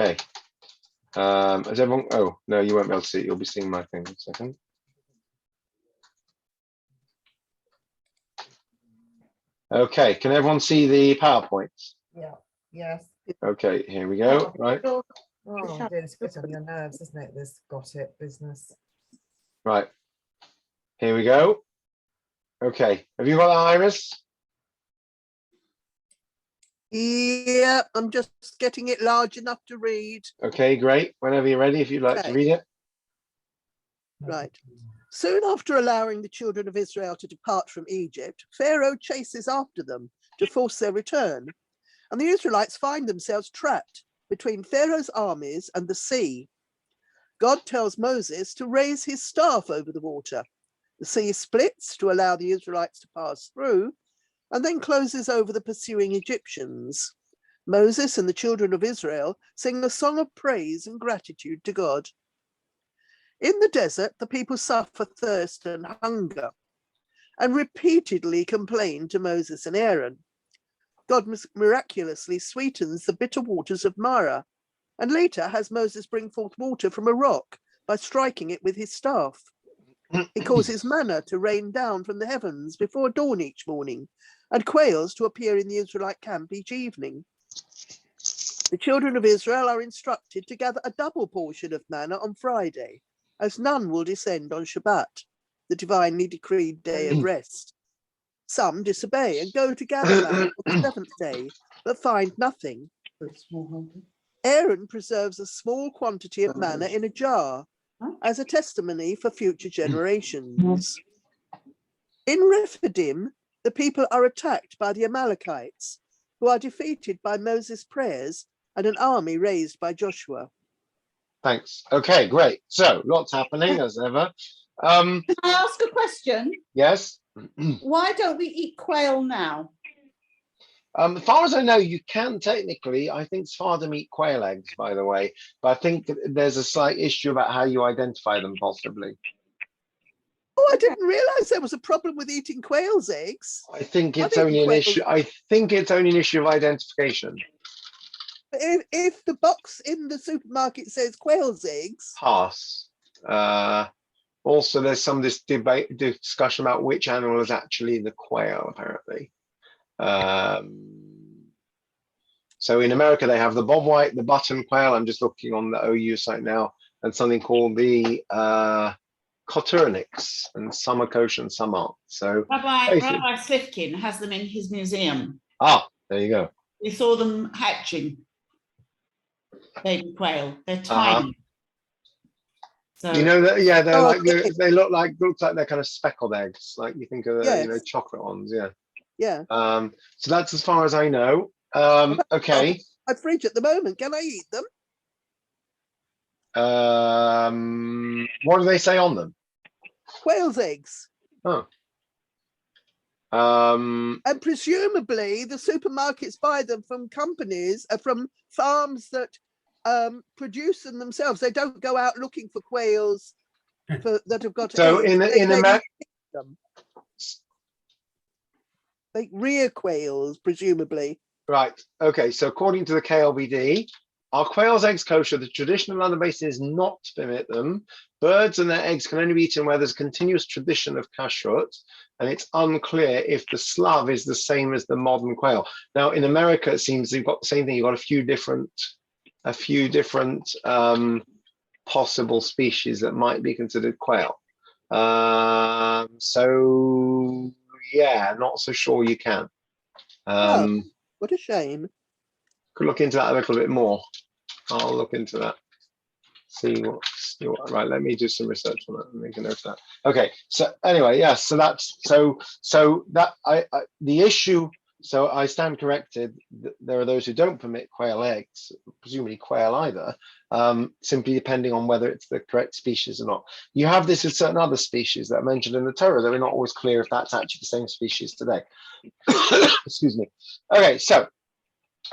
Okay. Has everyone? Oh no, you won't be able to see it. You'll be seeing my thing in a second. Okay. Can everyone see the PowerPoint? Yeah. Yes. Okay. Here we go. Right. Oh, dear, it's good on your nerves, isn't it? This got it business. Right. Here we go. Okay. Have you got that, Iris? Yeah, I'm just getting it large enough to read. Okay, great. Whenever you're ready, if you'd like to read it. Right. Soon after allowing the children of Israel to depart from Egypt, Pharaoh chases after them to force their return, and the Israelites find themselves trapped between Pharaoh's armies and the sea. God tells Moses to raise his staff over the water. The sea splits to allow the Israelites to pass through, and then closes over the pursuing Egyptians. Moses and the children of Israel sing a song of praise and gratitude to God. In the desert, the people suffer thirst and hunger and repeatedly complain to Moses and Aaron. God miraculously sweetens the bitter waters of Marah, and later has Moses bring forth water from a rock by striking it with his staff. He causes manna to rain down from the heavens before dawn each morning, and quails to appear in the Israelite camp each evening. The children of Israel are instructed to gather a double portion of manna on Friday, as none will descend on Shabbat, the divinely decreed day of rest. Some disobey and go to gather manna on the seventh day, but find nothing. Aaron preserves a small quantity of manna in a jar as a testimony for future generations. In Rephidim, the people are attacked by the Amalekites, who are defeated by Moses' prayers and an army raised by Joshua. Thanks. Okay, great. So lots happening as ever. Can I ask a question? Yes. Why don't we eat quail now? As far as I know, you can technically. I think it's far to eat quail eggs, by the way. But I think there's a slight issue about how you identify them, possibly. Oh, I didn't realize there was a problem with eating quail's eggs. I think it's I've only eaten an quail. issue. I think it's only an issue of identification. If the box in the supermarket says quail's eggs, Pass. Also, there's some discussion about which animal is actually the quail, apparently. So in America, they have the bobwhite, the button quail. I'm just looking on the OU site now, and something called the Coturnix, and some are kosher and some aren't. So Rabbi Slifkin has them in his museum. There you go. We saw them hatching. Baby quail. They're tiny. So you know that, yeah, they're they look like they're kind of speckled eggs, like you think of the chocolate ones, yeah. So that's as far as I know. Okay. My fridge at the moment. Can I eat them? What do they say on them? Quail's eggs. Oh. And presumably the supermarkets buy them from companies, from farms that produce them themselves. They don't go out looking for quails that have got so eggs. in America, they rear quails, presumably. right. Okay. So according to the KLBD, are quail's eggs kosher? The traditional London basin is not to permit them. Birds and their eggs can only be eaten where there's a continuous tradition of kashrut, and it's unclear if the slav is the same as the modern quail. Now, in America, it seems you've got the same thing. You've got a few different possible species that might be considered quail. So yeah, not so sure you can. What a shame. Could look into that a little bit more. I'll look into that. See what right, let me do some research on that and make a note of that. Okay, so anyway, yes, so that's so that the issue, so I stand corrected. There are those who don't permit quail eggs, presumably quail either, simply depending on whether it's the correct species or not. You have this with certain other species that are mentioned in the Torah that we're not always clear if that's actually the same species today. Excuse me. Okay, so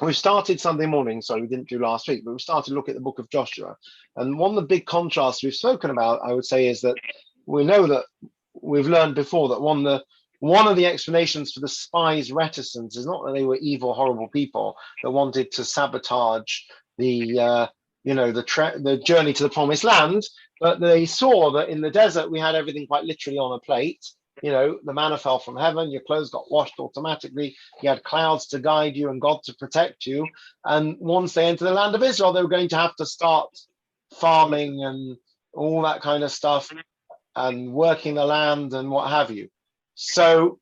we've started Sunday morning, so we didn't do last week, but we started to look at the book of Joshua. And one of the big contrasts we've spoken about, I would say, is that we know that we've learned before that one of the explanations for the spies' reticence is not that they were evil, horrible people that wanted to sabotage the the journey to the promised land, but they saw that in the desert we had everything quite literally on a plate. The manna fell from heaven, your clothes got washed automatically, you had clouds to guide you and God to protect you. And once they entered the land of Israel, they were going to have to start farming and all that kind of stuff and working the land and what have you. So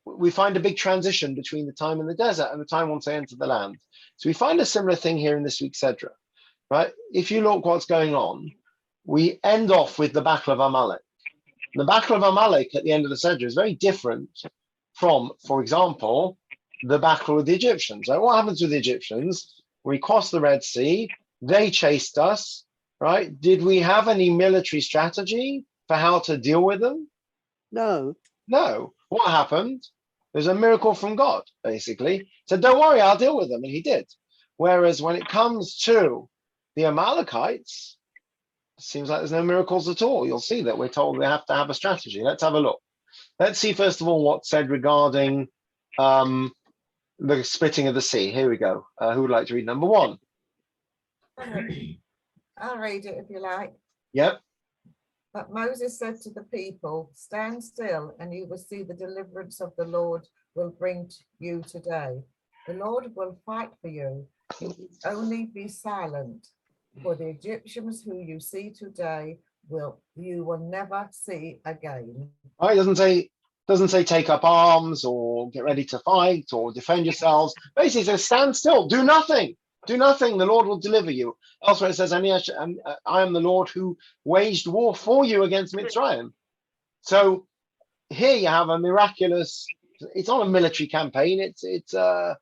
we find a big transition between the time in the desert and the time once they enter the land. So we find a similar thing here in this week's Sedra, right? If you look what's going on, we end off with the Battle of Amalek. The Battle of Amalek at the end of the Sedra is very different from, for example, the battle with the Egyptians. Right? What happens with the Egyptians? We crossed the Red Sea, they chased us, right? Did we have any military strategy for how to deal with them? No. No. What happened? There's a miracle from God, basically. So don't worry, I'll deal with them. And he did. Whereas when it comes to the Amalekites, it seems like there's no miracles at all. You'll see that we're told we have to have a strategy. Let's have a look. Let's see, first of all, what's said regarding the splitting of the sea. Here we go. Who would like to read number 1? I'll read it if you like. Yep. But Moses said to the people, stand still and you will see the deliverance of the Lord will bring to you today. The Lord will fight for you. You only be silent. For the Egyptians who you see today you will never see again. Right, it doesn't say take up arms or get ready to fight or defend yourselves. Basically it says stand still, do nothing. Do nothing, the Lord will deliver you. Elsewhere it says, I am the Lord who waged war for you against Mitzrayim. So here you have a miraculous, it's not a military campaign, it's a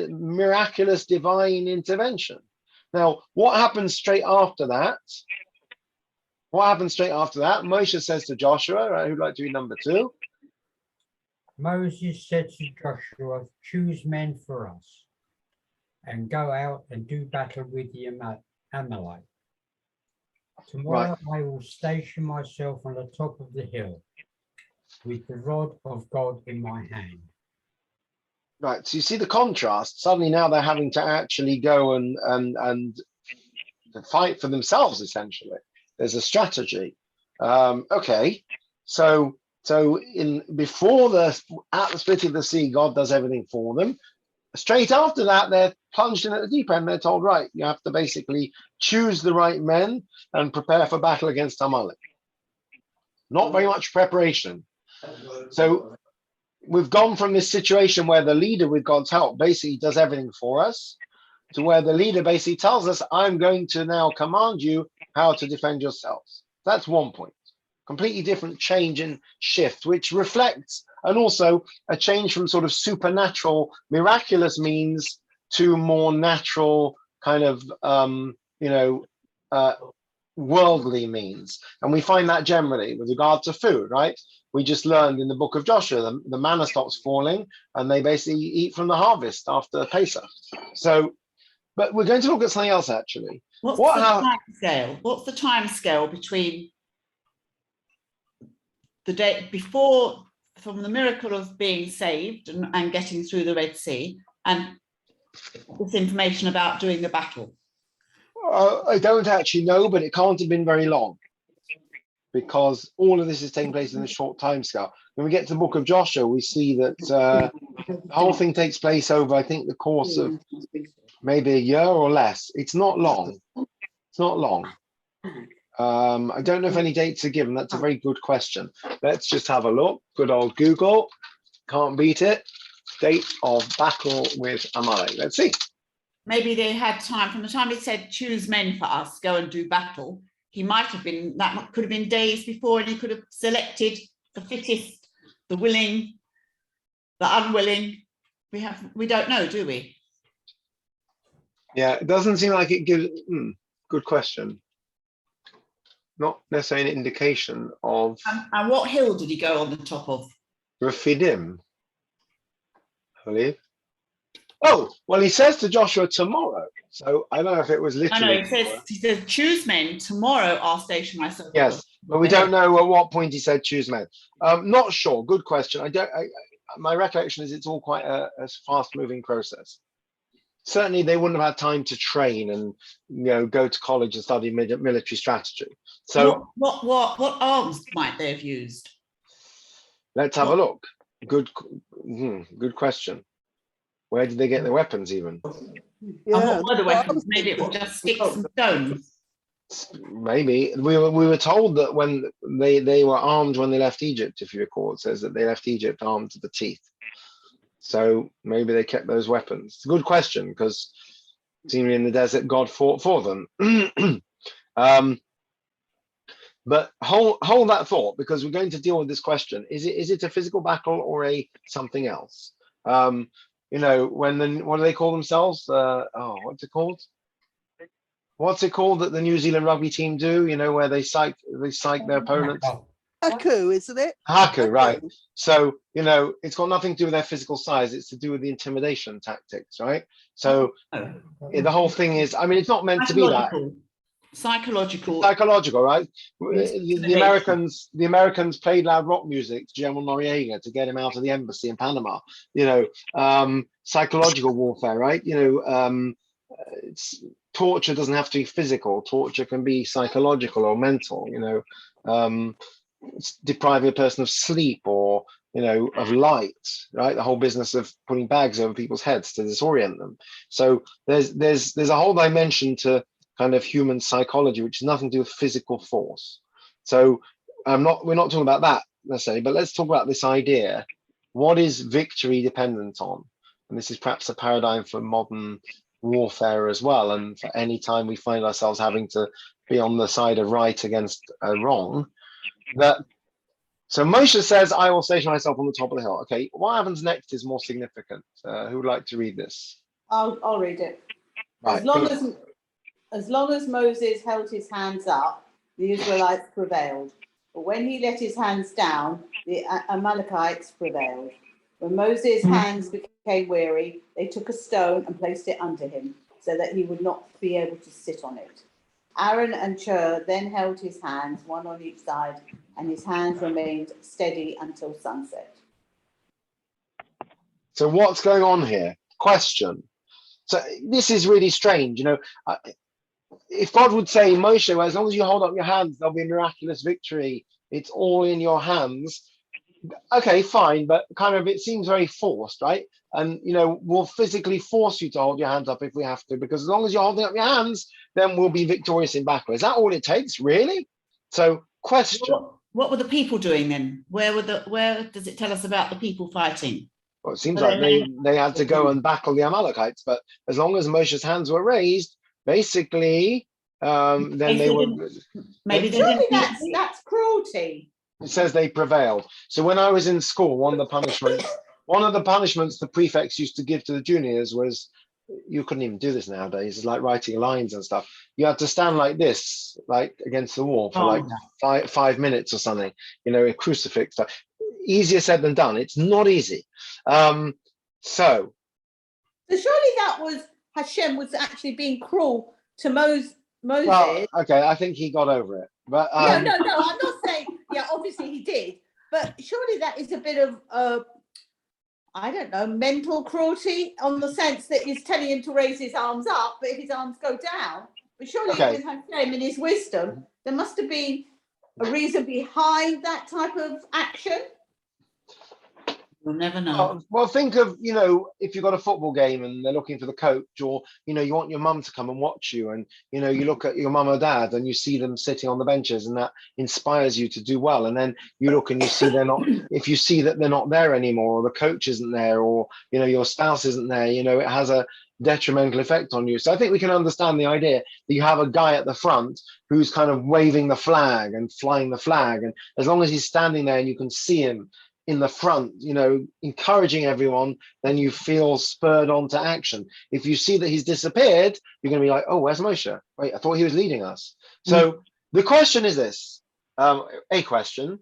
miraculous divine intervention. Now, what happens straight after that? Moshe says to Joshua, right, who'd like to read number 2? Moses said to Joshua, choose men for us and go out and do battle with the Amalek. Tomorrow I will station myself on the top of the hill with the rod of God in my hand. Right, so you see the contrast. Suddenly now they're having to actually go and fight for themselves, essentially. There's a strategy. Okay, so before at the split of the sea, God does everything for them. Straight after that, they're plunged in at the deep end. They're told, right, you have to basically choose the right men and prepare for battle against Amalek. Not very much preparation. So we've gone from this situation where the leader, with God's help, basically does everything for us, to where the leader basically tells us, I'm going to now command you how to defend yourselves. That's one point. Completely different change and shift, which reflects, and also a change from sort of supernatural, miraculous means to more natural kind of, worldly means. And we find that generally with regard to food, right? We just learned in the book of Joshua, the manna stops falling and they basically eat from the harvest after Pesach. So, but we're going to look at something else actually. What's the time scale between the day before, from the miracle of being saved and getting through the Red Sea, and this information about doing the battle? I don't actually know, but it can't have been very long, because all of this is taking place in a short time scale. When we get to the book of Joshua, we see that the whole thing takes place over, I think, the course of maybe a year or less. It's not long. It's not long. I don't know if any dates are given. That's a very good question. Let's just have a look. Good old Google. Can't beat it. Date of battle with Amalek. Let's see. Maybe they had time from the time he said, choose men for us, go and do battle. He might have been, that could have been days before, and he could have selected the fittest, the willing, the unwilling. We don't know, do we? Yeah, it doesn't seem like it gives. Good question. Not necessarily an indication of. And what hill did he go on the top of? Rephidim, I believe. Oh, well, he says to Joshua tomorrow. So I don't know if it was literally. I know, he says, choose men, tomorrow I'll station myself. Yes, but we don't know at what point he said choose men. Not sure. Good question. my recollection is it's all quite a fast-moving process. Certainly, they wouldn't have had time to train and go to college and study military strategy. So what arms might they have used? let's have a look. Good question. Where did they get their weapons even? And Yeah, what were the that's what I weapons? was Maybe it was thinking. just sticks and stones. Maybe we were told that when they were armed when they left Egypt, if you recall, it says that they left Egypt armed to the teeth. So maybe they kept those weapons. It's a good question, because seemingly in the desert God fought for them. But hold that thought, because we're going to deal with this question. Is it a physical battle or a something else? When what do they call themselves? What's it called? What's it called that the New Zealand rugby team do? Where they psych their opponents. Haku, isn't it? Haku, right? So it's got nothing to do with their physical size. It's to do with the intimidation tactics, right? So the whole thing is, I mean, it's not meant to be that. Psychological, Right? The Americans played loud rock music to General Noriega to get him out of the embassy in Panama. Psychological warfare, right? Torture doesn't have to be physical. Torture can be psychological or mental. Depriving a person of sleep or of light, right? The whole business of putting bags over people's heads to disorient them. So there's a whole dimension to kind of human psychology, which has nothing to do with physical force. So we're not talking about that necessarily, but let's talk about this idea. What is victory dependent on? And this is perhaps a paradigm for modern warfare as well. And for any time we find ourselves having to be on the side of right against wrong, so Moshe says, I will station myself on the top of the hill. Okay, what happens next is more significant. Who would like to read this? I'll read it. Right, As long as Moses held his hands up, the Israelites prevailed. But when he let his hands down, the Amalekites prevailed. When Moses' hands became weary, they took a stone and placed it under him, so that he would not be able to sit on it. Aaron and Hur then held his hands, one on each side, and his hands remained steady until sunset. So what's going on here? Question. So this is really strange. If God would say, Moshe, well, as long as you hold up your hands, there'll be a miraculous victory. It's all in your hands. Okay, fine, but kind of it seems very forced, right? And we'll physically force you to hold your hands up if we have to, because as long as you're holding up your hands, then we'll be victorious in battle. Is that all it takes, really? So, question. What were the people doing then? Where does it tell us about the people fighting? Well, it seems like they had to go and battle the Amalekites, but as long as Moshe's hands were raised, basically, then they were. Maybe they Surely didn't. that's cruelty. It says they prevailed. So when I was in school, one of the punishments the prefects used to give to the juniors was, you couldn't even do this nowadays. It's like writing lines and stuff. You had to stand like this, like against the wall for like 5 minutes or something. A crucifix. Easier said than done. It's not easy. So surely that was Hashem was actually being cruel to Moses. Well, okay, I think he got over it. But no, I'm not saying. Yeah, obviously he did, but surely that is a bit of I don't know, mental cruelty, on the sense that he's telling him to raise his arms up, but if his arms go down, but surely with Hashem in his wisdom, there must have been a reason behind that type of action. We'll never know. Well, think of, if you've got a football game and they're looking for the coach, or, you want your mum to come and watch you, and, you look at your mum or dad and you see them sitting on the benches, and that inspires you to do well. And then you look and you see if you see that they're not there anymore, or the coach isn't there, or, your spouse isn't there, it has a detrimental effect on you. So I think we can understand the idea that you have a guy at the front who's kind of waving the flag and flying the flag. And as long as he's standing there and you can see him in the front, encouraging everyone, then you feel spurred on to action. If you see that he's disappeared, you're going to be like, oh, where's Moshe? Wait, I thought he was leading us. So the question is this, a question,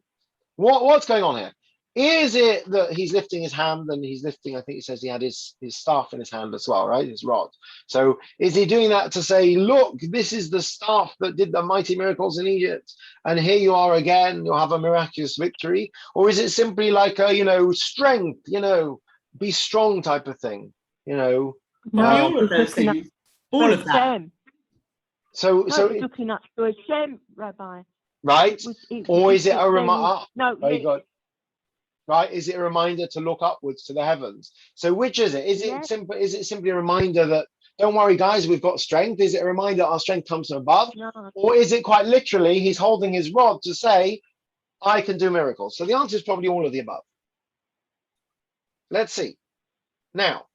what's going on here? Is it that he's lifting his hand and he's lifting, I think he says he had his staff in his hand as well, right? His rod. So is he doing that to say, look, this is the staff that did the mighty miracles in Egypt, and here you are again, you'll have a miraculous victory? Or is it simply like a, strength, be strong type of thing, No, all of he's those looking at things, all of that. Hashem. So, No, he's looking up to Hashem, Rabbi. right? Or is it a reminder? No, Very good. Right? Is it a reminder to look upwards to the heavens? So which is it? Is it simple? Is it simply a reminder that, don't worry, guys, we've got strength? Is it a reminder our strength comes from above? no. Or is it quite literally he's holding his rod to say, I can do miracles? So the answer is probably all of the above. Let's see. Now,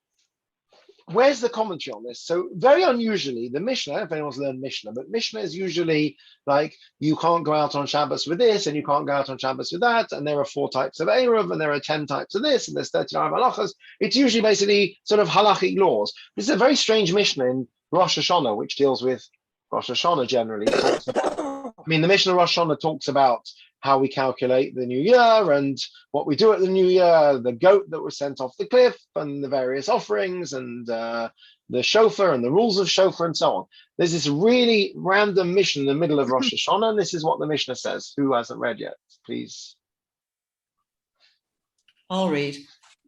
where's the commentary on this? So very unusually, the Mishnah, I don't know if anyone's learned Mishnah, but Mishnah is usually like, you can't go out on Shabbos with this, and you can't go out on Shabbos with that, and there are 4 types of Eruv, and there are 10 types of this, and there's 39 halachas. It's usually basically sort of halachic laws. This is a very strange Mishnah in Rosh Hashanah, which deals with Rosh Hashanah generally. The Mishnah Rosh Hashanah talks about how we calculate the new year and what we do at the new year, the goat that was sent off the cliff and the various offerings and the shofar and the rules of shofar and so on. There's this really random Mishnah in the middle of Rosh Hashanah, and this is what the Mishnah says. Who hasn't read yet, please? I'll read.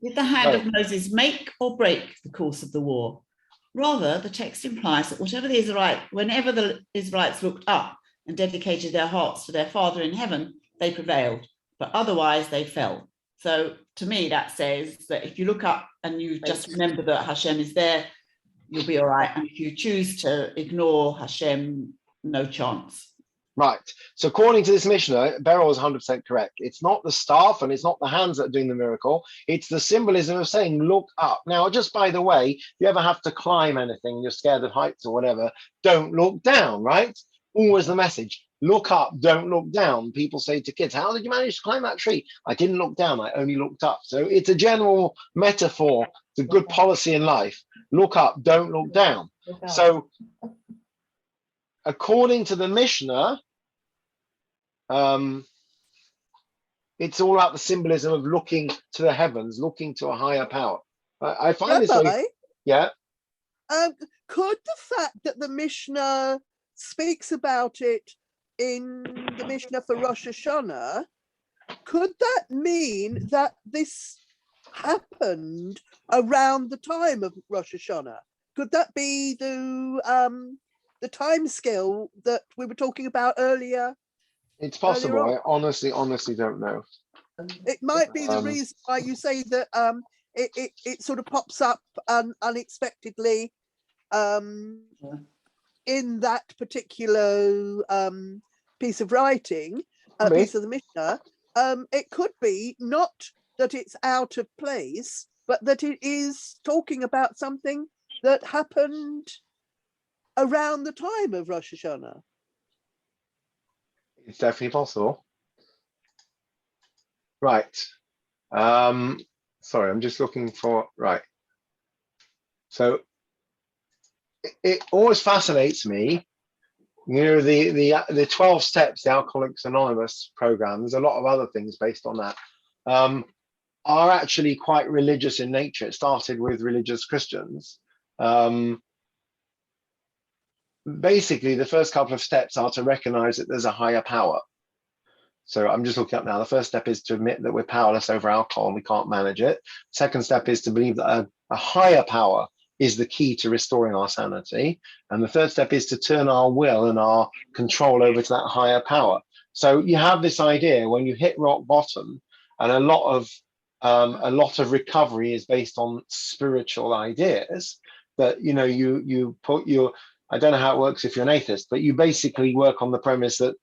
Did the hand of Moses make or break the course of the war? Rather, the text implies that whenever the Israelites looked up and dedicated their hearts to their Father in heaven, they prevailed, but otherwise they fell. So to me, that says that if you look up and you just remember that Hashem is there, you'll be all right. And if you choose to ignore Hashem, no chance. Right. So according to this Mishnah, Beryl is 100% correct. It's not the staff and it's not the hands that are doing the miracle. It's the symbolism of saying, look up. Now, just by the way, if you ever have to climb anything, you're scared of heights or whatever, don't look down, right? Always the message. Look up, don't look down. People say to kids, how did you manage to climb that tree? I didn't look down, I only looked up. So it's a general metaphor, it's a good policy in life. Look up, don't look down. So according to the Mishnah, it's all about the symbolism of looking to the heavens, looking to a higher power. I find this very, yeah. Could the fact that the Mishnah speaks about it in the Mishnah for Rosh Hashanah, could that mean that this happened around the time of Rosh Hashanah? Could that be the time scale that we were talking about earlier? It's possible. I honestly don't know. It might be the reason why you say that it sort of pops up unexpectedly in that particular piece of writing, piece of the Mishnah. It could be not that it's out of place, but that it is talking about something that happened around the time of Rosh Hashanah. It's definitely possible. Right. Sorry, I'm just looking for, right. So it always fascinates me, the 12 steps, the Alcoholics Anonymous program, there's a lot of other things based on that, are actually quite religious in nature. It started with religious Christians. Basically, the first couple of steps are to recognize that there's a higher power. So I'm just looking up now. The first step is to admit that we're powerless over alcohol and we can't manage it. Second step is to believe that a higher power is the key to restoring our sanity. And the third step is to turn our will and our control over to that higher power. So you have this idea when you hit rock bottom, and a lot of recovery is based on spiritual ideas, that you put your, I don't know how it works if you're an atheist, but you basically work on the premise that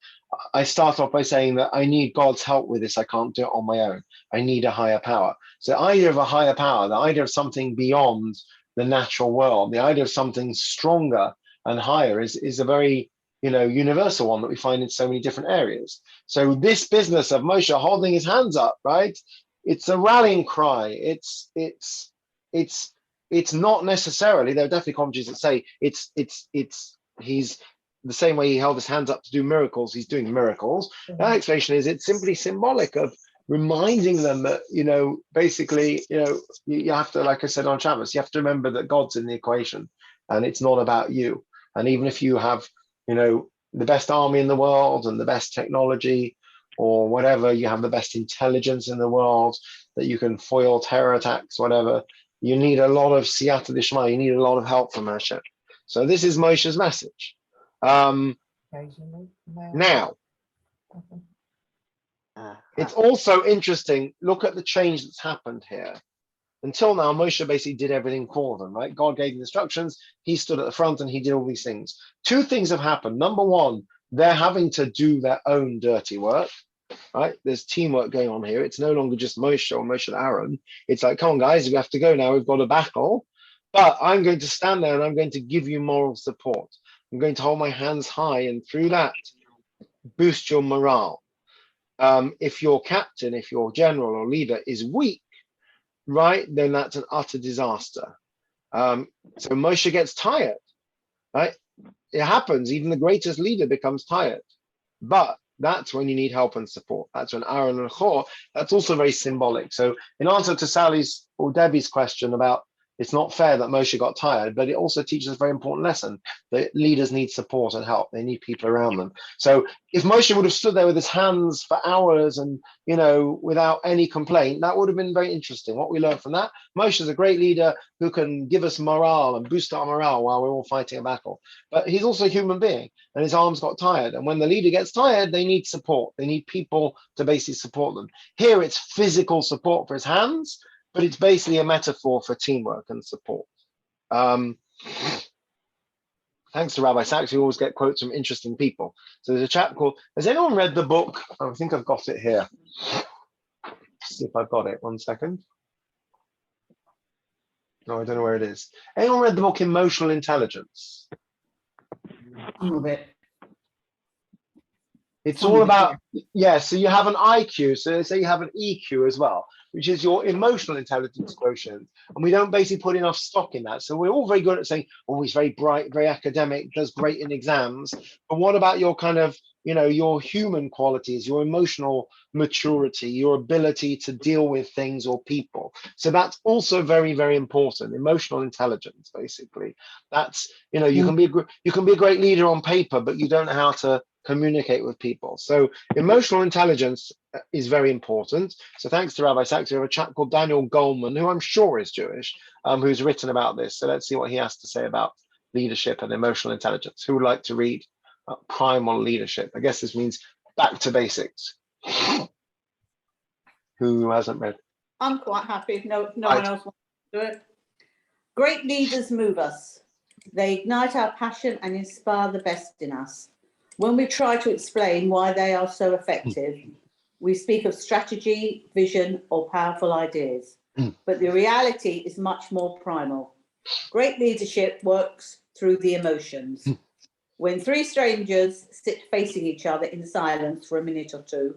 I start off by saying that I need God's help with this. I can't do it on my own. I need a higher power. So the idea of a higher power, the idea of something beyond the natural world, the idea of something stronger and higher is a very, universal one that we find in so many different areas. So this business of Moshe holding his hands up, right? It's a rallying cry. It's not necessarily, there are definitely commentaries that say he's the same way he held his hands up to do miracles, he's doing miracles. That explanation is it's simply symbolic of reminding them that, basically, you have to, like I said on Shabbos, you have to remember that God's in the equation and it's not about you. And even if you have, the best army in the world and the best technology or whatever, you have the best intelligence in the world that you can foil terror attacks, whatever, you need a lot of siyata d'shma, you need a lot of help from Hashem. So this is Moshe's message. Now, it's also interesting, look at the change that's happened here. Until now, Moshe basically did everything for them, right? God gave the instructions, he stood at the front and he did all these things. Two things have happened. Number one, they're having to do their own dirty work, right? There's teamwork going on here. It's no longer just Moshe or Moshe and Aaron. It's like, come on, guys, we have to go now. We've got a battle, but I'm going to stand there and I'm going to give you moral support. I'm going to hold my hands high and through that, boost your morale. If your captain, if your general or leader is weak, right, then that's an utter disaster. So Moshe gets tired, right? It happens, even the greatest leader becomes tired. But that's when you need help and support. That's when Aaron and Hor, that's also very symbolic. So in answer to Sally's or Debbie's question about it's not fair that Moshe got tired, but it also teaches a very important lesson that leaders need support and help. They need people around them. So if Moshe would have stood there with his hands for hours and, without any complaint, that would have been very interesting. What we learned from that, Moshe is a great leader who can give us morale and boost our morale while we're all fighting a battle. But he's also a human being and his arms got tired. And when the leader gets tired, they need support. They need people to basically support them. Here it's physical support for his hands, but it's basically a metaphor for teamwork and support. Thanks to Rabbi Sachs, we always get quotes from interesting people. So there's a chap called, has anyone read the book? I think I've got it here. Let's see if I've got it, 1 second. No, I don't know where it is. Anyone read the book Emotional Intelligence? Some of it. It's Some all of it, about, so you have an IQ, so say you have an EQ as well, which is your emotional intelligence quotient. And we don't basically put enough stock in that. So we're all very good at saying, oh, he's very bright, very academic, does great in exams. But what about your kind of, your human qualities, your emotional maturity, your ability to deal with things or people? So that's also very, very important. Emotional intelligence, basically. That's, you can be a great leader on paper, but you don't know how to communicate with people. So emotional intelligence is very important. So thanks to Rabbi Sachs, we have a chap called Daniel Goleman, who I'm sure is Jewish, who's written about this. So let's see what he has to say about leadership and emotional intelligence. Who would like to read Primal Leadership? I guess this means back to basics. Who hasn't read? I'm quite happy if no Right. one else wants to do it. Great leaders move us. They ignite our passion and inspire the best in us. When we try to explain why they are so effective, we speak of strategy, vision, or powerful ideas. But the reality is much more primal. Great leadership works through the emotions. When three strangers sit facing each other in silence for a minute or two,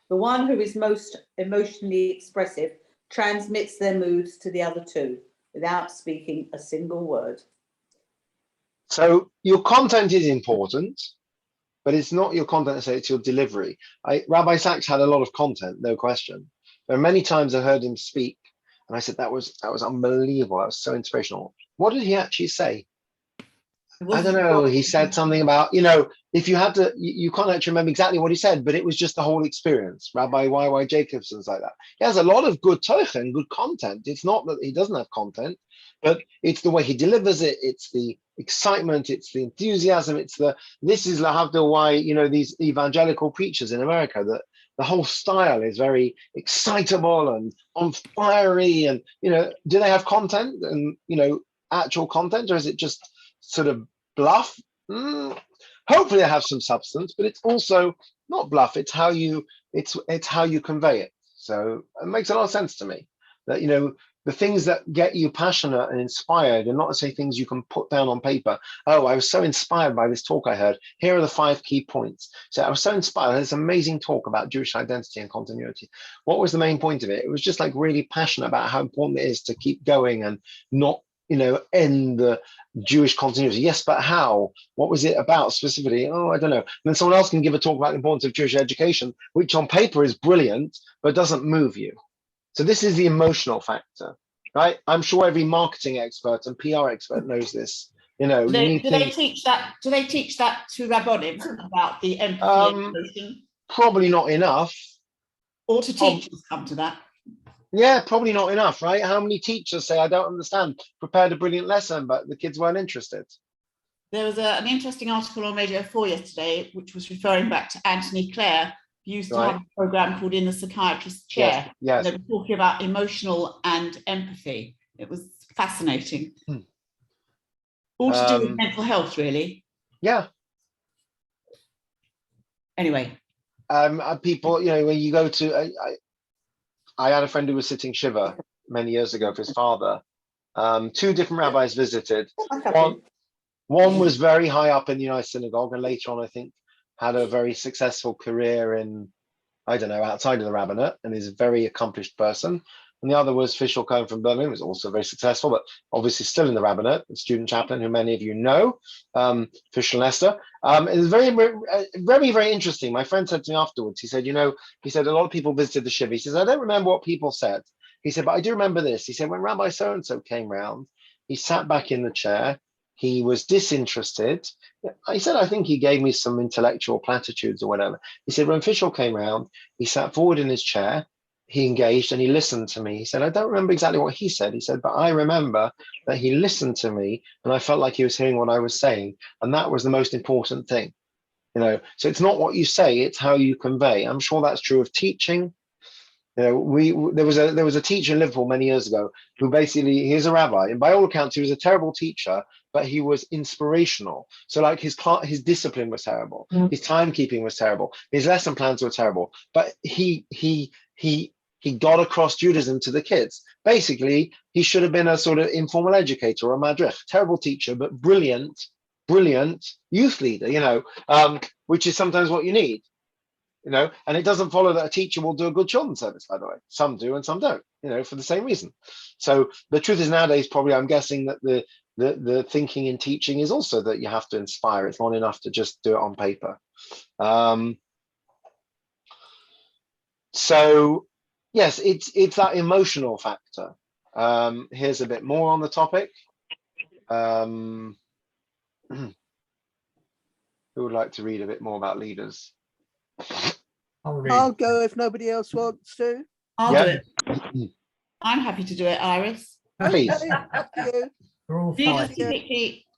the one who is most emotionally expressive transmits their moods to the other two without speaking a single word. So your content is important, but it's not your content, so it's your delivery. Rabbi Sachs had a lot of content, no question. There are many times I heard him speak, and I said, that was unbelievable. That was so inspirational. What did he actually say? I don't know. He said something about, if you had to, you can't actually remember exactly what he said, but it was just the whole experience. Rabbi Y.Y. Jacobson's like that. He has a lot of good tochen, good content. It's not that he doesn't have content, but it's the way he delivers it. It's the excitement. It's the enthusiasm. This is lahavdil why, these evangelical preachers in America, that the whole style is very excitable and on fiery. And, do they have content and, actual content, or is it just sort of bluff? Hopefully they have some substance, but it's also not bluff. It's how you convey it. So it makes a lot of sense to me that the things that get you passionate and inspired are not necessarily things you can put down on paper. Oh, I was so inspired by this talk I heard. Here are the 5 key points. So I was so inspired. This amazing talk about Jewish identity and continuity. What was the main point of it? It was just like really passionate about how important it is to keep going and not in the Jewish continuity. Yes, but how? What was it about specifically? Oh, I don't know. And then someone else can give a talk about the importance of Jewish education, which on paper is brilliant, but doesn't move you. So this is the emotional factor, right? I'm sure every marketing expert and PR expert knows this. You Do they need teach that? Do they teach that to Rabbonim about the empathy and emotion? probably not enough. Or to teachers come to that? Yeah, probably not enough, right? How many teachers say, I don't understand, prepared a brilliant lesson, but the kids weren't interested? There was an interesting article on Radio 4 yesterday, which was referring back to Anthony Clare, who used to have a program called In the Psychiatrist's Chair. Yes. They were talking about emotional and empathy. It was fascinating. All to do with mental health, really. Yeah. Anyway. People, when you go to, I had a friend who was sitting Shiva many years ago for his father. Two different rabbis visited. One was very high up in the United Synagogue, and later on, I think, had a very successful career in, I don't know, outside of the rabbinate, and is a very accomplished person. And the other was Fischel Cohen from Berlin, was also very successful, but obviously still in the rabbinate, the student chaplain, who many of you know, Fischel Esther. It was very, very, very interesting. My friend said to me afterwards, he said, a lot of people visited the Shiva. He says, I don't remember what people said. He said, but I do remember this. He said, when Rabbi so-and-so came round, he sat back in the chair. He was disinterested. He said, I think he gave me some intellectual platitudes or whatever. He said, when Fischel came round, he sat forward in his chair, he engaged and he listened to me. He said, I don't remember exactly what he said. He said, but I remember that he listened to me and I felt like he was hearing what I was saying. And that was the most important thing. So it's not what you say, it's how you convey. I'm sure that's true of teaching. There was a teacher in Liverpool many years ago who basically, he's a rabbi, and by all accounts, he was a terrible teacher, but he was inspirational. So like his discipline was terrible, his timekeeping was terrible, his lesson plans were terrible, but he got across Judaism to the kids. Basically, he should have been a sort of informal educator or a madrich. Terrible teacher, but brilliant youth leader, which is sometimes what you need. And it doesn't follow that a teacher will do a good children's service, by the way. Some do and some don't, for the same reason. So the truth is nowadays, probably, I'm guessing that the thinking in teaching is also that you have to inspire. It's not enough to just do it on paper. So yes, it's that emotional factor. Here's a bit more on the topic. Who would like to read a bit more about leaders? I'll go if nobody else wants to. I'll do it. I'm happy to do it, Iris. Please.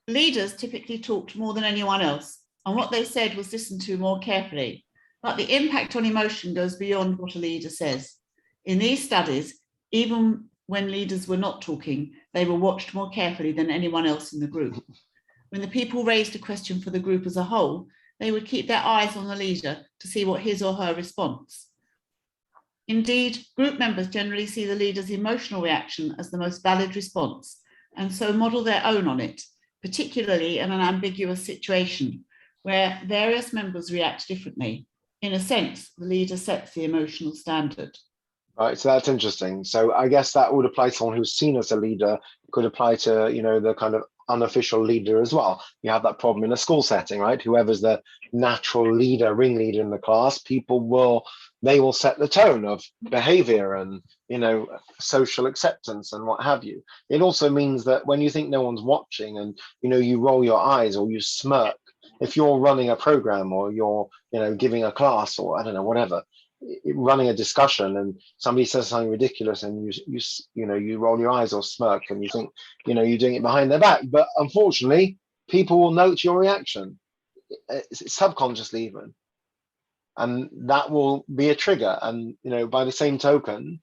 Leaders typically talked more than anyone else, and what they said was listened to more carefully. But the impact on emotion goes beyond what a leader says. In these studies, even when leaders were not talking, they were watched more carefully than anyone else in the group. When the people raised a question for the group as a whole, they would keep their eyes on the leader to see what his or her response. Indeed, group members generally see the leader's emotional reaction as the most valid response, and so model their own on it, particularly in an ambiguous situation where various members react differently. In a sense, the leader sets the emotional standard. Right, so that's interesting. So I guess that would apply to someone who's seen as a leader, could apply to, the kind of unofficial leader as well. You have that problem in a school setting, right? Whoever's the natural leader, ringleader in the class, they will set the tone of behavior and, social acceptance and what have you. It also means that when you think no one's watching and, you roll your eyes or you smirk, if you're running a program or you're, giving a class or I don't know, whatever, running a discussion and somebody says something ridiculous and you roll your eyes or smirk and you think you're doing it behind their back, but unfortunately people will note your reaction. It's subconsciously even, and that will be a trigger. And by the same token,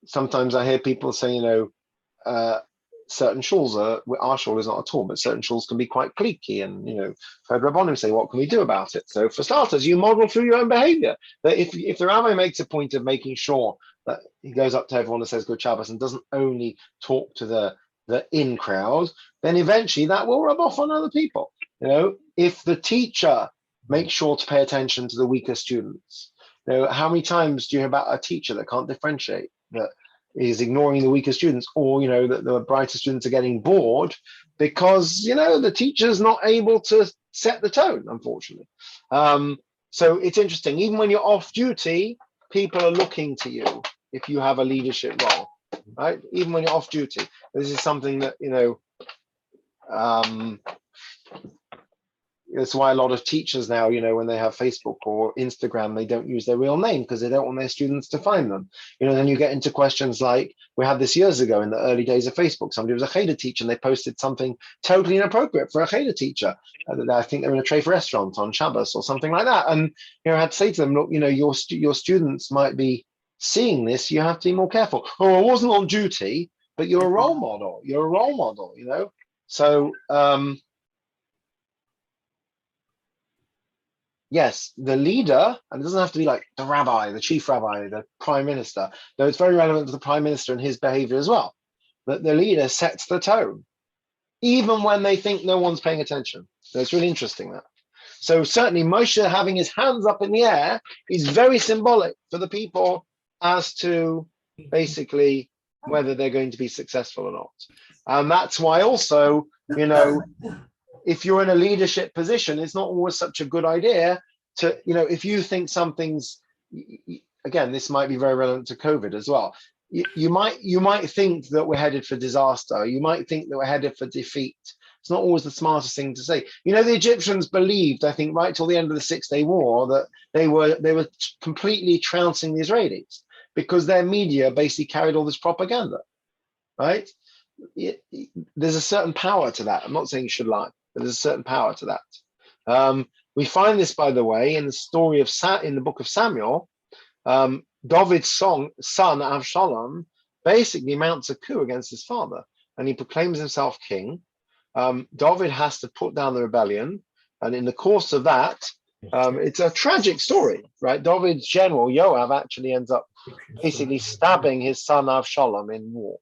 sometimes I hear people say certain shuls our shul is not at all, but certain shuls can be quite cliquey, and I've heard Rabbonim say, what can we do about it? So for starters, you model through your own behavior. That if the rabbi makes a point of making sure that he goes up to everyone and says good Shabbos and doesn't only talk to the in crowd, then eventually that will rub off on other people. If the teacher makes sure to pay attention to the weaker students, how many times do you hear about a teacher that can't differentiate, that is ignoring the weaker students, or that the brighter students are getting bored because the teacher's not able to set the tone, unfortunately. So it's interesting. Even when you're off duty, people are looking to you if you have a leadership role, right? Even when you're off duty. This is something that that's why a lot of teachers now, when they have Facebook or Instagram, they don't use their real name because they don't want their students to find them. Then you get into questions like, we had this years ago in the early days of Facebook. Somebody was a Cheder teacher and they posted something totally inappropriate for a Cheder teacher. I think they're in a treif restaurant on Shabbos or something like that. And I had to say to them, look, your students might be seeing this. You have to be more careful. Oh, I wasn't on duty, but you're a role model. You're a role model, So, yes, the leader, and it doesn't have to be like the rabbi, the chief rabbi, the prime minister, though it's very relevant to the prime minister and his behavior as well, that the leader sets the tone, even when they think no one's paying attention. So it's really interesting that. So certainly Moshe having his hands up in the air is very symbolic for the people as to basically whether they're going to be successful or not. And that's why also, if you're in a leadership position, it's not always such a good idea to, if you think something's, again, this might be very relevant to COVID as well. You might think that we're headed for disaster. You might think that we're headed for defeat. It's not always the smartest thing to say. The Egyptians believed, I think, right till the end of the 6 Day War, that they were completely trouncing the Israelis because their media basically carried all this propaganda, right? There's a certain power to that. I'm not saying you should lie. There's a certain power to that. We find this, by the way, in the story of in the book of Samuel. David's son Avshalom basically mounts a coup against his father, and he proclaims himself king. David has to put down the rebellion, and in the course of that, it's a tragic story, right? David's general Yoav actually ends up basically stabbing his son Avshalom in war.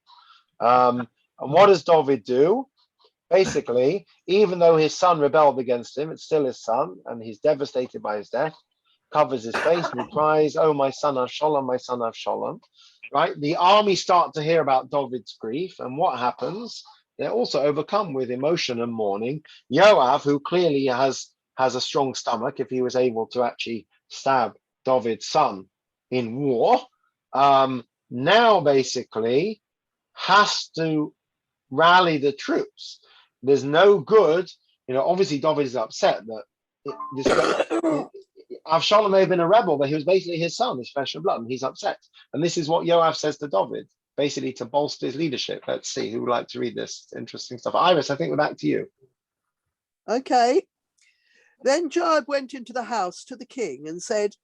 And what does David do? Basically, even though his son rebelled against him, it's still his son, and he's devastated by his death, covers his face, and he cries, "Oh, my son Avshalom, my son Avshalom." Right? The army start to hear about David's grief, and what happens? They're also overcome with emotion and mourning. Yoav, who clearly has a strong stomach, if he was able to actually stab David's son in war, now basically has to rally the troops. There's no good, obviously David is upset that this guy, Avshalom may have been a rebel, but he was basically his son, his flesh and blood, and he's upset. And this is what Yoav says to David, basically to bolster his leadership. Let's see, who would like to read this interesting stuff? Iris, I think we're back to you. Okay. Then Joab went into the house to the king and said,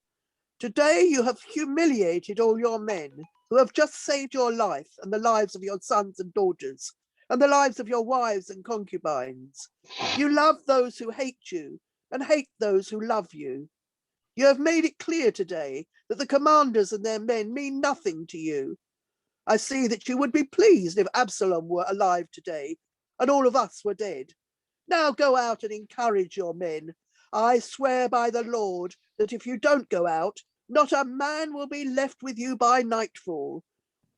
"Today you have humiliated all your men who have just saved your life and the lives of your sons and daughters and the lives of your wives and concubines. You love those who hate you and hate those who love you. You have made it clear today that the commanders and their men mean nothing to you. I see that you would be pleased if Absalom were alive today and all of us were dead. Now go out and encourage your men. I swear by the Lord that if you don't go out, not a man will be left with you by nightfall.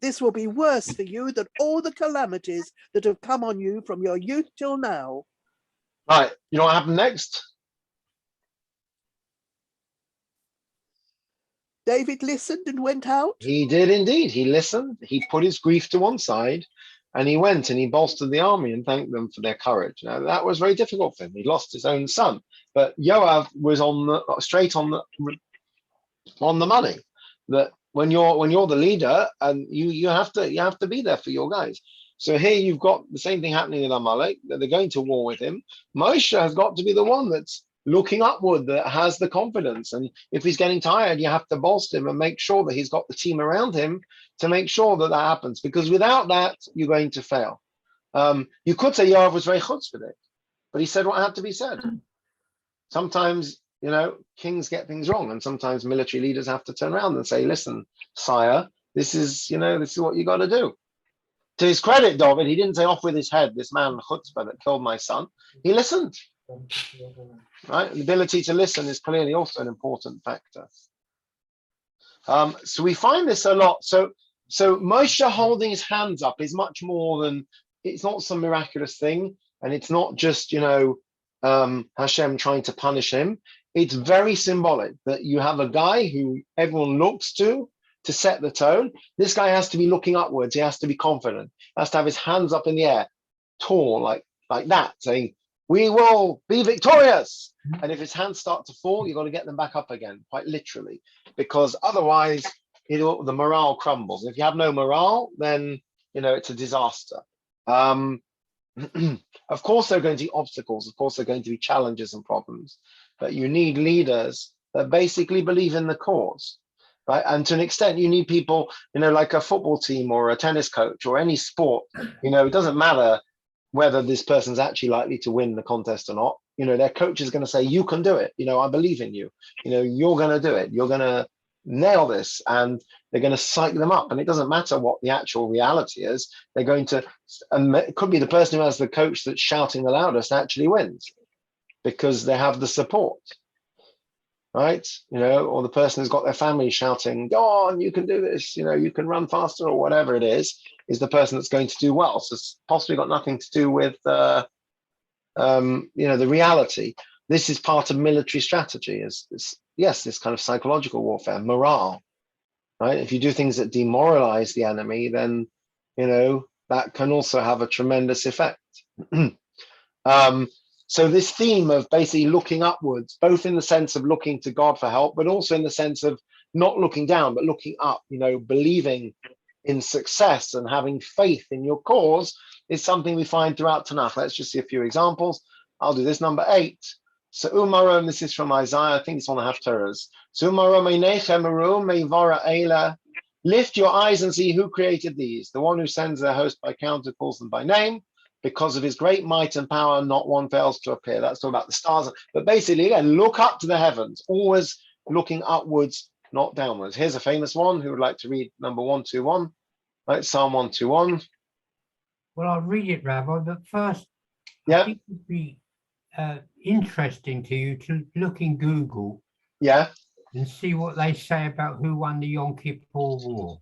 This will be worse for you than all the calamities that have come on you from your youth till now." Right, you know what happened next? David listened and went out. He did indeed. He listened, he put his grief to one side, and he went and he bolstered the army and thanked them for their courage. Now, that was very difficult for him. He lost his own son, but Yoav was straight on the money. That when you're the leader, and you have to be there for your guys. So here you've got the same thing happening with Amalek, that they're going to war with him. Moshe has got to be the one that's looking upward, that has the confidence. And if he's getting tired, you have to bolster him and make sure that he's got the team around him to make sure that happens. Because without that, you're going to fail. You could say Yoav was very chutzpahdik, but he said what had to be said. Sometimes, kings get things wrong, and sometimes military leaders have to turn around and say, "Listen, sire, this is what you got to do." To his credit, David, he didn't say off with his head, this man chutzpah that killed my son. He listened. Right? The ability to listen is clearly also an important factor. So we find this a lot. So So Moshe holding his hands up is much more than, it's not some miraculous thing, and it's not just, Hashem trying to punish him. It's very symbolic that you have a guy who everyone looks to set the tone. This guy has to be looking upwards. He has to be confident. He has to have his hands up in the air, tall, like that, saying, "We will be victorious." And if his hands start to fall, you've got to get them back up again, quite literally, because otherwise the morale crumbles. If you have no morale, then it's a disaster. Of course, there are going to be obstacles. Of course, there are going to be challenges and problems, but you need leaders that basically believe in the cause, right? And to an extent, you need people, like a football team or a tennis coach or any sport. It doesn't matter whether this person's actually likely to win the contest or not. Their coach is going to say, "You can do it. I believe in you. You're going to do it. You're going to nail this," and they're going to psych them up. And it doesn't matter what the actual reality is. They're going to, and it could be the person who has the coach that's shouting the loudest actually wins because they have the support, right? Or the person who's got their family shouting, "Go on, you can do this, you can run faster," or whatever it is the person that's going to do well. So it's possibly got nothing to do with, the reality. This is part of military strategy, this kind of psychological warfare, morale, right? If you do things that demoralize the enemy, then, that can also have a tremendous effect. So this theme of basically looking upwards, both in the sense of looking to God for help, but also in the sense of not looking down, but looking up, believing in success and having faith in your cause, is something we find throughout Tanakh. Let's just see a few examples. I'll do this, number 8. So Umarom, this is from Isaiah, I think it's one of the Haftarahs. So Umarom einechem meru meivara eila. Lift your eyes and see who created these. The one who sends their host by count, who calls them by name. Because of his great might and power, not one fails to appear. That's all about the stars. But basically, again, look up to the heavens, always looking upwards, not downwards. Here's a famous one. Who would like to read number 121? Right, Psalm 121. Well, I'll read it, Rabbi, but first, Yeah. I think it would be interesting to you to look in Google, Yeah. and see what they say about who won the Yom Kippur War.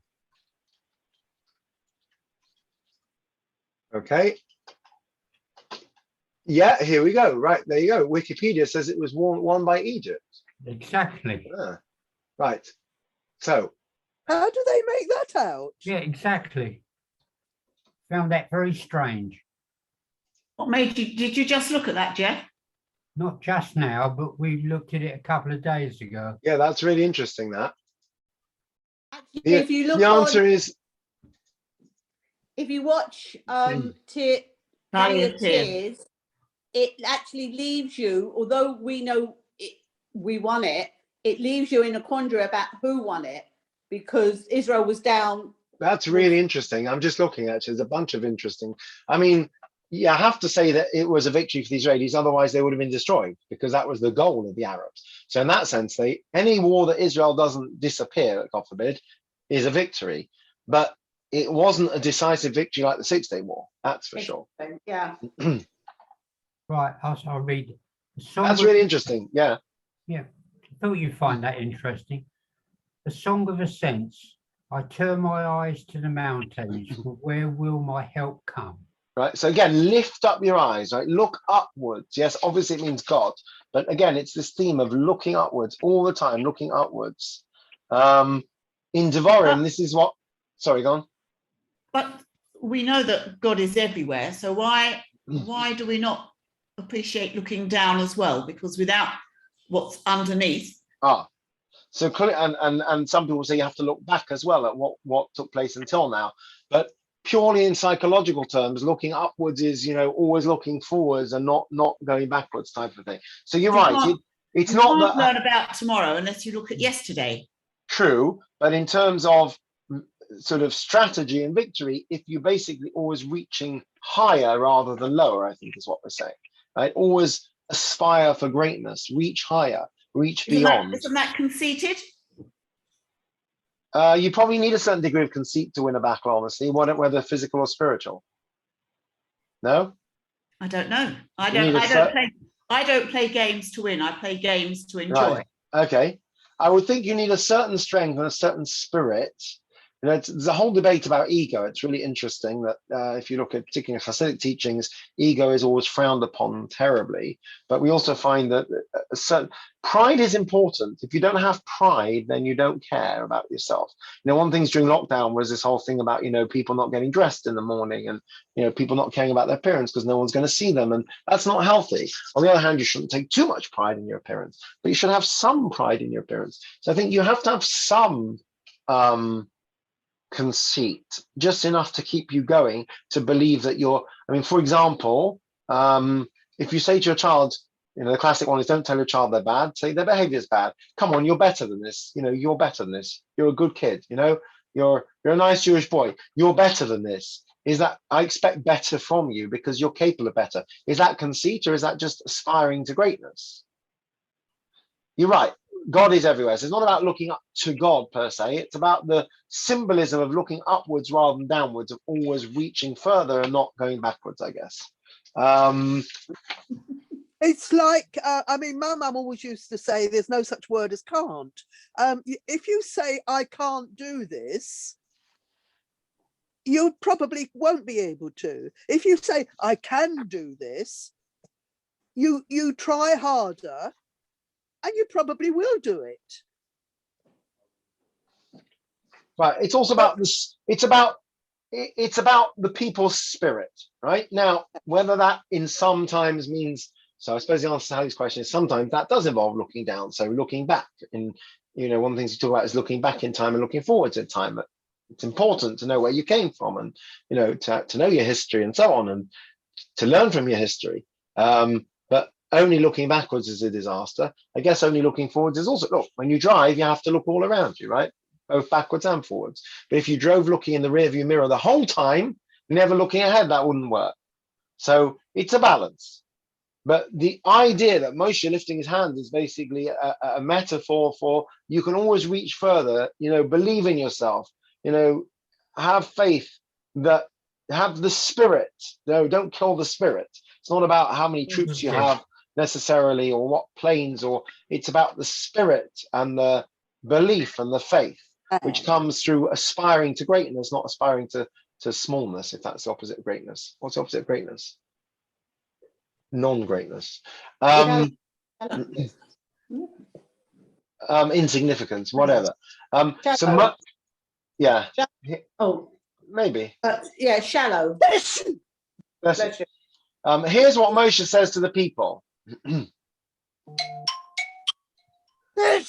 Okay. Yeah, here we go. Right, there you go. Wikipedia says it was won by Egypt. Exactly. Right. So. How do they make that out? Yeah, exactly. Found that very strange. What made you, did you just look at that, Jeff? Not just now, but we looked at it a couple of days ago. Yeah, that's really interesting. That. Actually, if you look the answer on, is. if you watch Valley of Tears, it actually leaves you, although we know we won it, it leaves you in a quandary about who won it, because Israel was down. That's really interesting. I'm just looking, actually. There's a bunch of interesting. I mean, yeah, I have to say that it was a victory for the Israelis. Otherwise, they would have been destroyed, because that was the goal of the Arabs. So in that sense, any war that Israel doesn't disappear, God forbid, is a victory. But it wasn't a decisive victory like the Six-Day War. That's for sure. Yeah. Right, I'll read it. That's really interesting. Yeah. Yeah, I thought you'd find that interesting. The Song of Ascents. I turn my eyes to the mountains. Where will my help come? Right. So again, lift up your eyes, right? Look upwards. Yes, obviously it means God. But again, it's this theme of looking upwards all the time, looking upwards. In Devarim, this is what, sorry, go on. But we know that God is everywhere. So why do we not appreciate looking down as well? Because without what's underneath. So and some people say you have to look back as well at what took place until now. But purely in psychological terms, looking upwards is, always looking forwards and not going backwards type of thing. So you're right. It's not that. You can't learn about tomorrow unless you look at yesterday. True, but in terms of sort of strategy and victory, if you're basically always reaching higher rather than lower, I think is what we're saying, right? Always aspire for greatness, reach higher, reach beyond. Isn't that conceited? You probably need a certain degree of conceit to win a battle, honestly, whether physical or spiritual. No? I don't know. I don't play games to win. I play games to enjoy. Right. Okay. I would think you need a certain strength and a certain spirit You know, there's a whole debate about ego. It's really interesting that if you look at particularly Hasidic teachings, ego is always frowned upon terribly. But we also find that certain pride is important. If you don't have pride, then you don't care about yourself. You know, one of the things during lockdown was this whole thing about, you know, people not getting dressed in the morning and, you know, people not caring about their appearance because no one's going to see them. And that's not healthy. On the other hand, you shouldn't take too much pride in your appearance, but you should have some pride in your appearance. So I think you have to have some conceit, just enough to keep you going, to believe that you're, I mean, for example, if you say to your child, you know, the classic one is don't tell your child they're bad, say their behavior is bad. Come on, you're better than this. You know, you're better than this. You're a good kid. You know, you're a nice Jewish boy. You're better than this. Is that, I expect better from you because you're capable of better. Is that conceit or is that just aspiring to greatness? You're right. God is everywhere. So it's not about looking up to God per se. It's about the symbolism of looking upwards rather than downwards, of always reaching further and not going backwards, I guess. It's like, I mean, my mum always used to say there's no such word as can't. If you say, I can't do this, you probably won't be able to. If you say, I can do this, you try harder and you probably will do it. Right. It's also about this. It's about the people's spirit, right? Now, whether that in sometimes means, so I suppose the answer to Hallie's question is sometimes that does involve looking down. So looking back, and you know, one of the things we talk about is looking back in time and looking forwards in time. It's important to know where you came from, and you know, to know your history and so on, and to learn from your history. But only looking backwards is a disaster. I guess only looking forwards is also, look, when you drive, you have to look all around you, right? Both backwards and forwards. But if you drove looking in the rearview mirror the whole time, never looking ahead, that wouldn't work. So it's a balance. But the idea that Moshe lifting his hand is basically a metaphor for you can always reach further, you know, believe in yourself, you know, have faith, that have the spirit. No, don't kill the spirit. It's not about how many troops you have necessarily or what planes, or it's about the spirit and the belief and the faith, which comes through aspiring to greatness, not aspiring to smallness, if that's the opposite of greatness. What's the opposite of greatness? Non-greatness. Insignificance, whatever. So yeah. Oh, maybe. yeah, shallow. Bless you. Here's what Moshe says to the people. The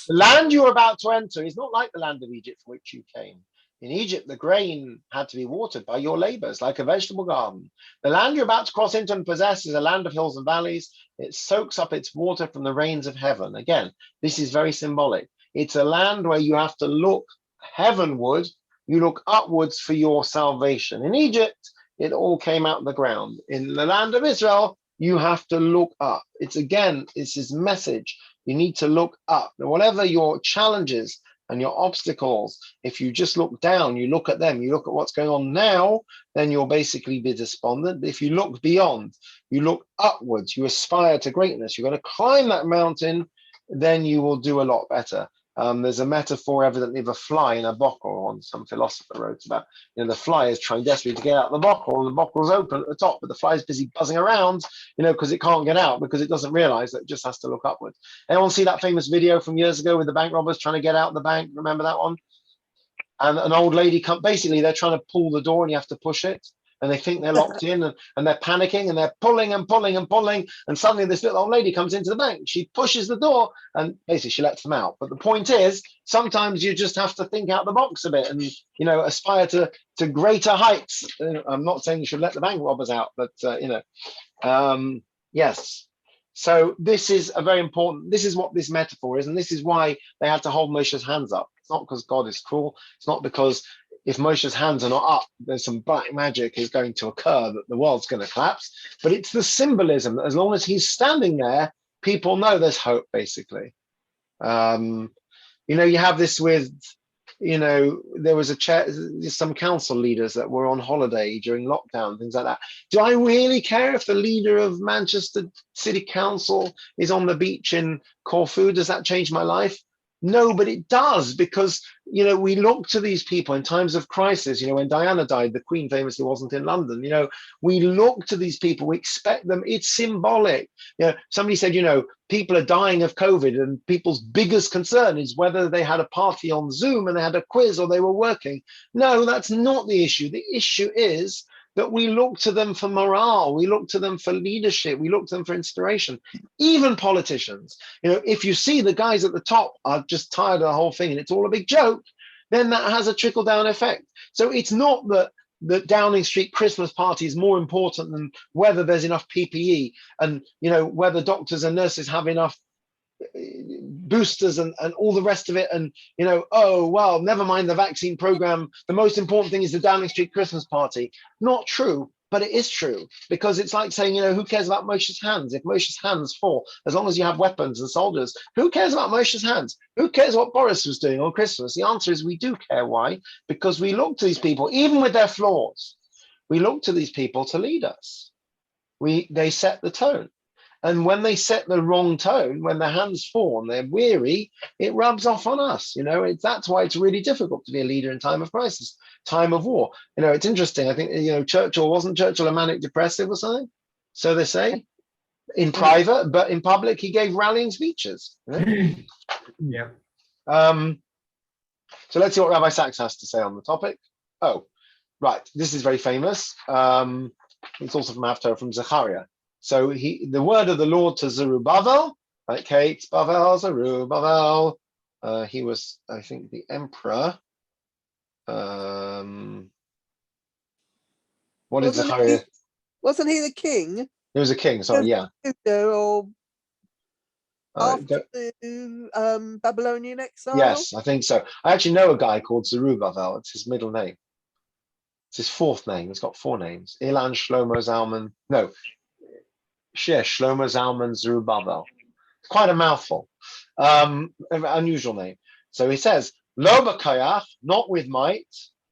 land you're about to enter is not like the land of Egypt from which you came. In Egypt, the grain had to be watered by your labors, like a vegetable garden. The land you're about to cross into and possess is a land of hills and valleys. It soaks up its water from the rains of heaven. Again, this is very symbolic. It's a land where you have to look heavenward. You look upwards for your salvation. In Egypt, it all came out of the ground. In the land of Israel, you have to look up. It's his message. You need to look up. Whatever your challenges and your obstacles, if you just look down, you look at them, you look at what's going on now, then you'll basically be despondent. If you look beyond, you look upwards, you aspire to greatness, you're going to climb that mountain, then you will do a lot better. There's a metaphor evidently of a fly in a bottle, on some philosopher wrote about, you know, the fly is trying desperately to get out of the bottle, and the bottle's open at the top, but the fly is busy buzzing around, you know, because it can't get out, because it doesn't realize that it just has to look upwards. Anyone see that famous video from years ago with the bank robbers trying to get out of the bank? Remember that one? And an old lady basically they're trying to pull the door and you have to push it, and they think they're locked in, and they're panicking and they're pulling and pulling and pulling, and suddenly this little old lady comes into the bank. She pushes the door and basically she lets them out. But the point is, sometimes you just have to think out the box a bit and, you know, aspire to greater heights. I'm not saying you should let the bank robbers out, but yes. So this is a very important, this is what this metaphor is, and this is why they had to hold Moshe's hands up. It's not because God is cruel. It's not because if Moshe's hands are not up, there's some black magic is going to occur, that the world's going to collapse. But it's the symbolism that as long as he's standing there, people know there's hope, basically. You know, you have this with, you know, there was some council leaders that were on holiday during lockdown, things like that. Do I really care if the leader of Manchester City Council is on the beach in Corfu? Does that change my life? No, but it does, because, you know, we look to these people in times of crisis. You know, when Diana died, the Queen famously wasn't in London. You know, we look to these people, we expect them. It's symbolic. You know, somebody said, you know, people are dying of COVID, and people's biggest concern is whether they had a party on Zoom and they had a quiz or they were working. No, that's not the issue. The issue is that we look to them for morale, we look to them for leadership, we look to them for inspiration. Even politicians, you know, if you see the guys at the top are just tired of the whole thing and it's all a big joke, then that has a trickle down effect. So it's not that the Downing Street Christmas party is more important than whether there's enough PPE, and, you know, whether doctors and nurses have enough boosters and all the rest of it. And, you know, oh, well, never mind the vaccine program. The most important thing is the Downing Street Christmas party. Not true, but it is true, because it's like saying, you know, who cares about Moshe's hands? If Moshe's hands fall, as long as you have weapons and soldiers, who cares about Moshe's hands? Who cares what Boris was doing on Christmas? The answer is we do care. Why? Because we look to these people, even with their flaws, we look to these people to lead us. They set the tone. And when they set the wrong tone, when their hands fall and they're weary, it rubs off on us. You know, that's why it's really difficult to be a leader in time of crisis, time of war. You know, it's interesting. I think, you know, wasn't Churchill a manic depressive or something? So they say, in private, but in public, he gave rallying speeches. You know? Yeah. So let's see what Rabbi Sachs has to say on the topic. Oh, right. This is very famous. It's also from Haftarah from Zechariah. So the word of the Lord to Zerubbabel, right? Kate, Bavel, Zerubbabel. He was, I think, the emperor. What did Zechariah? Wasn't he the king? He was a king. Sorry, yeah. Or after the Babylonian exile? Yes, I think so. I actually know a guy called Zerubbabel. It's his middle name. It's his fourth name. He's got four names. Ilan, Shlomo, Zalman. No. Shlomo, Zalman, Zerubbabel. It's quite a mouthful. Unusual name. So he says, Lo b'kayach, not with might.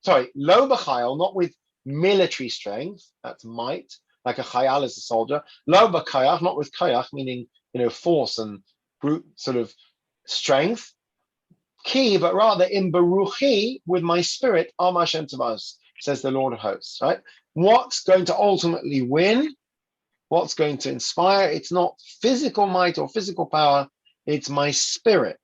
Sorry, Lo b'chayal, not with military strength. That's might. Like a chayal is a soldier. Lo b'kayach, not with kayach, meaning, you know, force and brute sort of strength. Ki, but rather in baruchi, with my spirit, Am Hashem Tzavaos, says the Lord of hosts. Right? What's going to ultimately win? What's going to inspire? It's not physical might or physical power, it's my spirit.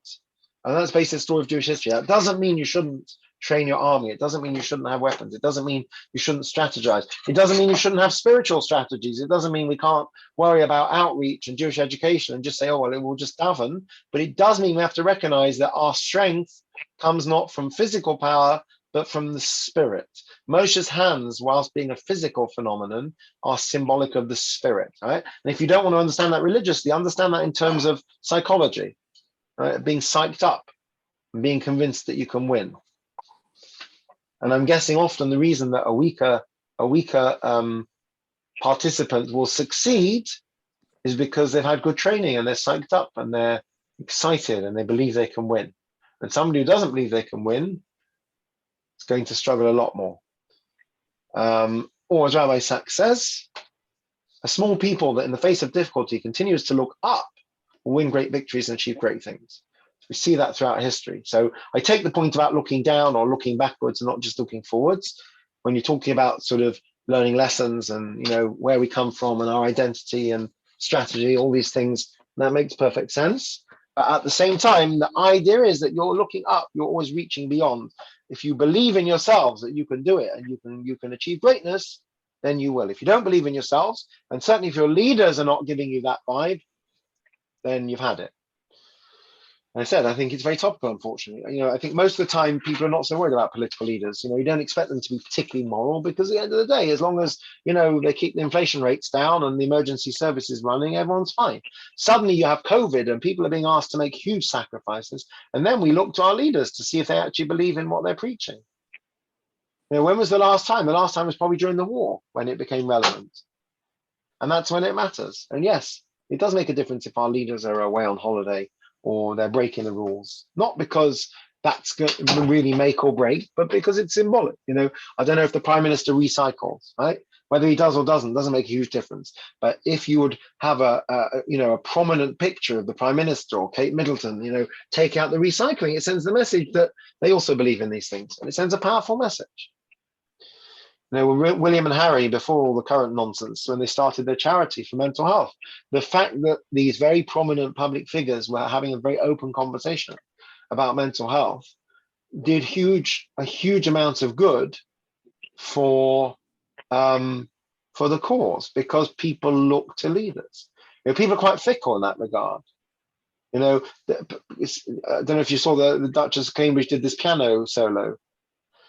And that's basically the story of Jewish history. That doesn't mean you shouldn't train your army. It doesn't mean you shouldn't have weapons. It doesn't mean you shouldn't strategize. It doesn't mean you shouldn't have spiritual strategies. It doesn't mean we can't worry about outreach and Jewish education and just say, oh, well, it will just govern. But it does mean we have to recognize that our strength comes not from physical power, but from the spirit. Moshe's hands, whilst being a physical phenomenon, are symbolic of the spirit, right? And if you don't want to understand that religiously, understand that in terms of psychology, right? Being psyched up and being convinced that you can win. And I'm guessing often the reason that a weaker participant will succeed is because they've had good training and they're psyched up and they're excited and they believe they can win. And somebody who doesn't believe they can win is going to struggle a lot more. Or as Rabbi Sachs says, a small people that in the face of difficulty continues to look up will win great victories and achieve great things. We see that throughout history. So I take the point about looking down or looking backwards and not just looking forwards. When you're talking about sort of learning lessons and, you know, where we come from and our identity and strategy, all these things, that makes perfect sense. But at the same time, the idea is that you're looking up, you're always reaching beyond. If you believe in yourselves that you can do it and you can achieve greatness, then you will. If you don't believe in yourselves, and certainly if your leaders are not giving you that vibe, then you've had it. And I said, I think it's very topical, unfortunately. You know, I think most of the time people are not so worried about political leaders. You know, you don't expect them to be particularly moral because at the end of the day, as long as, you know, they keep the inflation rates down and the emergency services running, everyone's fine. Suddenly you have COVID and people are being asked to make huge sacrifices. And then we look to our leaders to see if they actually believe in what they're preaching. You know, when was the last time? The last time was probably during the war when it became relevant. And that's when it matters. And yes, it does make a difference if our leaders are away on holiday or they're breaking the rules, not because that's going to really make or break, but because it's symbolic. You know, I don't know if the Prime Minister recycles, right? Whether he does or doesn't make a huge difference. But if you would have a prominent picture of the Prime Minister or Kate Middleton, take out the recycling, it sends the message that they also believe in these things, and it sends a powerful message. William and Harry, before all the current nonsense, when they started their charity for mental health, the fact that these very prominent public figures were having a very open conversation about mental health did a huge amount of good for the cause, because people look to leaders. People are quite fickle in that regard. I don't know if you saw the Duchess of Cambridge did this piano solo.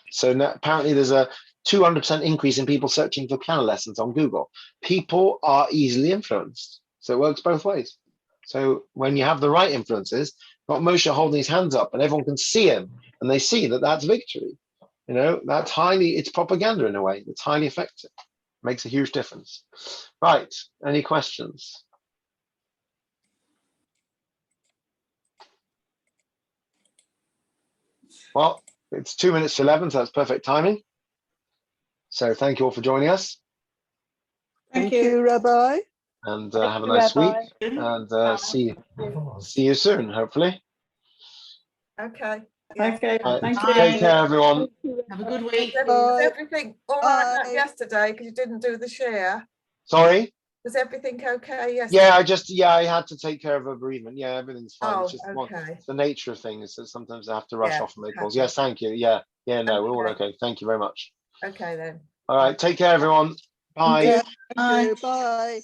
So now, apparently there's a 200% increase in people searching for piano lessons on Google. People are easily influenced. So it works both ways. So when you have the right influences, not Moshe holding his hands up and everyone can see him and they see that that's victory. It's propaganda in a way. It's highly effective. Makes a huge difference. Right. Any questions? Well, it's 2 minutes to 11, so that's perfect timing. So thank you all for joining us. Thank you, Rabbi. And have a nice week. And see you soon, hopefully. Okay. Yeah. Okay, Right. thank Bye. you. Take care, everyone. Have a good week. Was everything all right Bye. yesterday? Because you didn't do the share. Sorry. Was everything okay yesterday? Yeah, I had to take care of a bereavement. Yeah, everything's fine. Oh, It's just okay. it's the nature of things. So sometimes I have to rush Yeah, off and make okay. calls. Yes, thank you. Yeah, no, we're all Okay. okay. Thank you very much. Okay then. All right, take care, everyone. Bye. Yeah, thank you. Bye.